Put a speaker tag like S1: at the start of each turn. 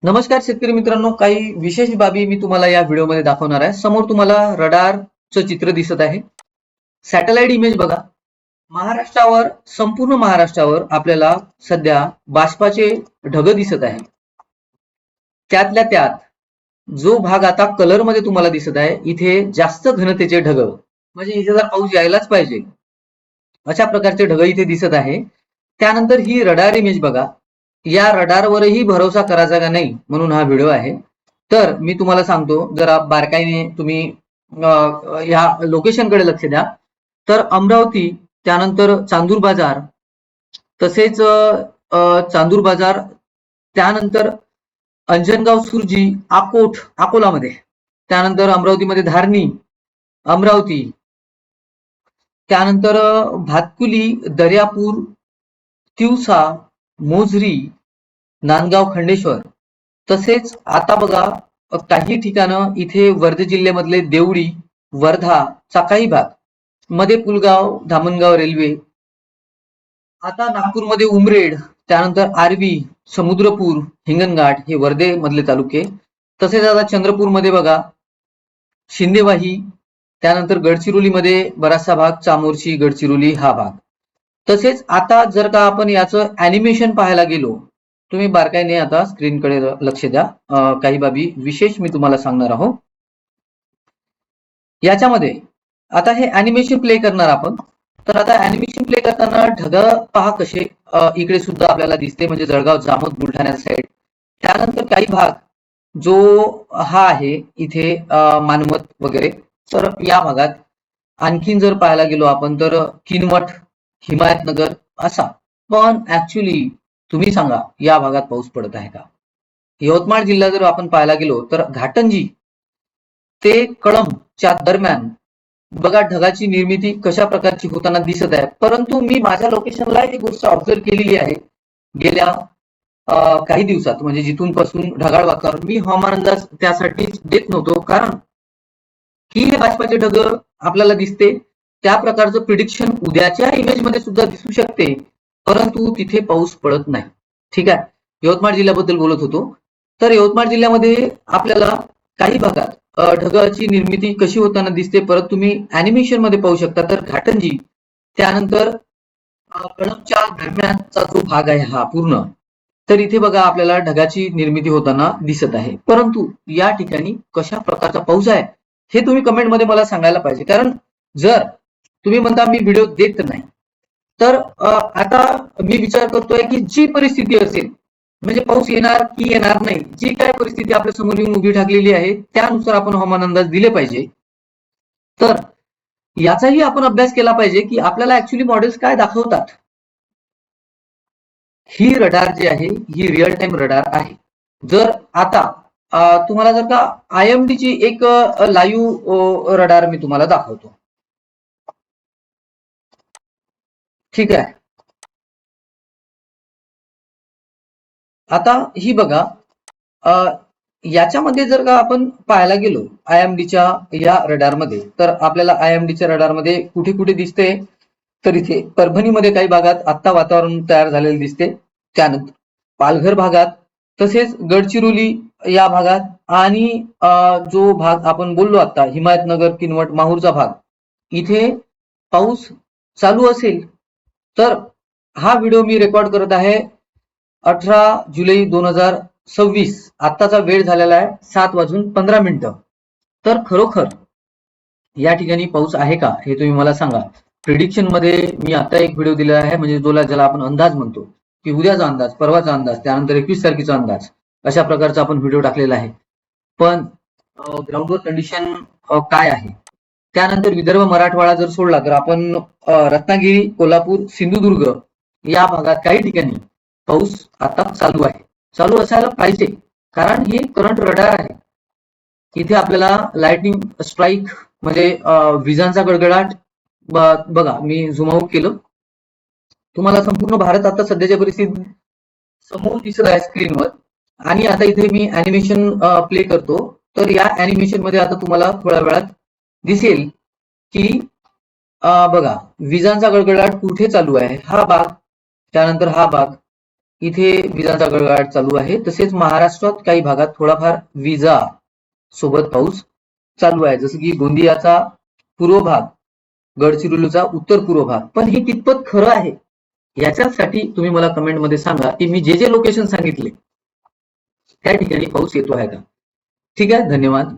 S1: नमस्कार शेतकरी मित्रांनो, काही विशेष बाबी मी तुम्हाला या व्हिडिओमध्ये दाखवणार आहे. समोर तुम्हाला रडारचं चित्र दिसत आहे. सॅटेलाइट इमेज बघा. महाराष्ट्रावर, संपूर्ण महाराष्ट्रावर आपल्याला सध्या बाष्पाचे ढग दिसत आहे. त्यातल्या त्यात जो भाग आता कलर मध्ये तुम्हाला दिसत आहे, इथे जास्त घनतेचे ढग, म्हणजे इथे जर पाऊस यायलाच पाहिजे अशा प्रकारचे ढग इथे दिसत आहे. त्यानंतर ही रडार इमेज बघा. या रडारवरही भरोसा करायचा का नाही म्हणून हा व्हिडिओ आहे. तर मी तुम्हाला सांगतो, जरा बारकाईने तुम्ही या लोकेशनकडे लक्ष द्या. तर अमरावती, त्यानंतर चांदूर बाजार, तसेच चांदूर बाजार, त्यानंतर अंजनगाव, सुरजी, अकोलामध्ये, त्यानंतर अमरावतीमध्ये धारणी, अमरावती, त्यानंतर भातकुली, दर्यापूर, तिवसा, मोझरी, नांदगाव, खंडेश्वर, तसेच आता बघा काही ठिकाणं इथे वर्धा जिल्ह्यामधले देवळी, वर्धा चा काही भाग, मध्ये पुलगाव, धामणगाव रेल्वे, आता नागपूरमध्ये उमरेड, त्यानंतर आर्वी, समुद्रपूर, हिंगणघाट हे वर्धे मधले तालुके, तसेच आता चंद्रपूरमध्ये बघा शिंदेवाही, त्यानंतर गडचिरोलीमध्ये बराचसा भाग, चामोर्शी, गडचिरोली हा भाग. तसेच आता जर का आपण याचं ॲनिमेशन पाहायला गेलो, तुम्ही बारकाईने आता स्क्रीनकडे लक्ष द्या. काही बाबी विशेष मी तुम्हाला सांगणार आहोत. याच्यामध्ये आता हे ॲनिमेशन प्ले करणार आपण. तर आता ॲनिमेशन प्ले करताना ढग पहा कसे इकडे सुद्धा आपल्याला दिसते, म्हणजे जळगाव, जामोद, बुलढाणा साईड. त्यानंतर काही भाग जो हा आहे इथे मानवत वगैरे, तर या भागात आणखीन जर पाहायला गेलो आपण तर किनवट, हिमायतनगर असा. पण ऍक्च्युली तुम्ही सांगा, या भागात पाऊस पडत आहे का? यवतमाळ जिल्हा जर आपण पाहायला गेलो तर घाटंजी ते कळंबच्या दरम्यान बघा ढगाची निर्मिती कशा प्रकारची होताना दिसत आहे. परंतु मी माझ्या लोकेशनला एक गोष्ट ऑब्झर्व केलेली आहे गेल्या काही दिवसात, म्हणजे जिथून पासून ढगाळ वातावरण, मी हवामान अंदाज त्यासाठी देत नव्हतो, कारण की हे बाष्पाचे ढग आपल्याला दिसते, त्या प्रकारचं प्रिडिक्शन उद्याच्या इमेज मध्ये सुद्धा दिसू शकते, परंतु तिथे पाऊस पडत नाही. ठीक आहे, यवतमाळ जिल्ह्याबद्दल बोलत होतो. तर यवतमाळ जिल्ह्यामध्ये आपल्याला काही भागात ढगाची निर्मिती कशी होताना दिसते, परत तुम्ही ॲनिमेशन मध्ये पाहू शकता. तर घाटंजी, त्यानंतर कळंबच्या दरम्यानचा जो भाग आहे हा पूर्ण, तर इथे बघा आपल्याला ढगाची निर्मिती होताना दिसत आहे. परंतु या ठिकाणी कशा प्रकारचा पाऊस आहे हे तुम्ही कमेंट मध्ये मला सांगायला पाहिजे. कारण जर तुम्ही म्हणता मी व्हिडिओ देत नाही, तर आता मी विचार करतोय की जी परिस्थिती असेल, म्हणजे पाऊस येणार की येणार नाही, जी काय परिस्थिती आपल्या समोर येऊन उभी ठाकलेली आहे, त्यानुसार आपण हवामान अंदाज दिले पाहिजे. तर याचाही आपण अभ्यास केला पाहिजे की आपल्याला ऍक्च्युली मॉडेल्स काय दाखवतात. ही रडार जी आहे ही रिअल टाइम रडार आहे. जर आता तुम्हाला जर का IMD ची एक लाईव्ह रडार मी तुम्हाला दाखवतो. ठीक आहे, आता ही बघा, याच्यामध्ये जर का आपण पाहायला गेलो IMDच्या या रडारमध्ये, तर आपल्याला IMDच्या रडारमध्ये कुठे कुठे दिसते, तर इथे परभणीमध्ये काही भागात आता वातावरण तयार झालेले दिसते, त्यानंतर पालघर भागात, तसेच गडचिरोली या भागात, आणि जो भाग आपण बोललो आता हिमायतनगर, किनवट, माहूरचा भाग, इथे पाऊस चालू असेल. तर हा व्हिडिओ मी रेकॉर्ड करत आहे 18 जुलै 2026. आत्ताचा वेळ झालेला आहे 7:15. तर खरोखर या ठिकाणी पाऊस आहे का हे तुम्ही मला सांगा. प्रिडिक्शन मध्ये मी आता एक व्हिडिओ दिला आहे, म्हणजे ज्याला आपण अंदाज म्हणतो, की उद्याचा अंदाज, परवाचा अंदाज, त्यानंतर 21 तारखेचा अंदाज, अशा प्रकारचा आपण व्हिडिओ टाकलेला आहे. पण ग्राउंडवर कंडिशन काय आहे? त्यानंतर विदर्भ, मराठवाडा जर सोडला तर आपण रत्नागिरी, कोल्हापूर, सिंधुदुर्ग या भागात काही ठिकाणी पाऊस आता चालू आहे, चालू असायला पाहिजे, कारण हे करंट रडार आहे. इथे आपल्याला लाइटनिंग स्ट्राईक, म्हणजे विजांचा गडगडाट बघा, मी झूम आउट केलं, तुम्हाला संपूर्ण भारत आता सध्याच्या परिस्थितीत समोर दिसत आहे स्क्रीनवर. आणि आता इथे मी ॲनिमेशन प्ले करतो. तर या ॲनिमेशन मध्ये आता तुम्हाला थोड्या वेळात दिसेल की बघा विजांचा गडगडाट कुठे चालू आहे, हा भाग, त्यानंतर हा भाग, इथे विजांचा गडगडाट चालू आहे. तसेच महाराष्ट्रात काही भागात थोडाफार विजा सोबत पाऊस चालू आहे. जसं की गोंदियाचा पूर्व भाग, गडचिरोलीचा उत्तर पूर्व भाग. पण हे कितपत खरं आहे याच्यासाठी तुम्ही मला कमेंट मध्ये सांगा की मी जे लोकेशन सांगितले त्या ठिकाणी पाऊस येतो आहे का. ठीक आहे, धन्यवाद.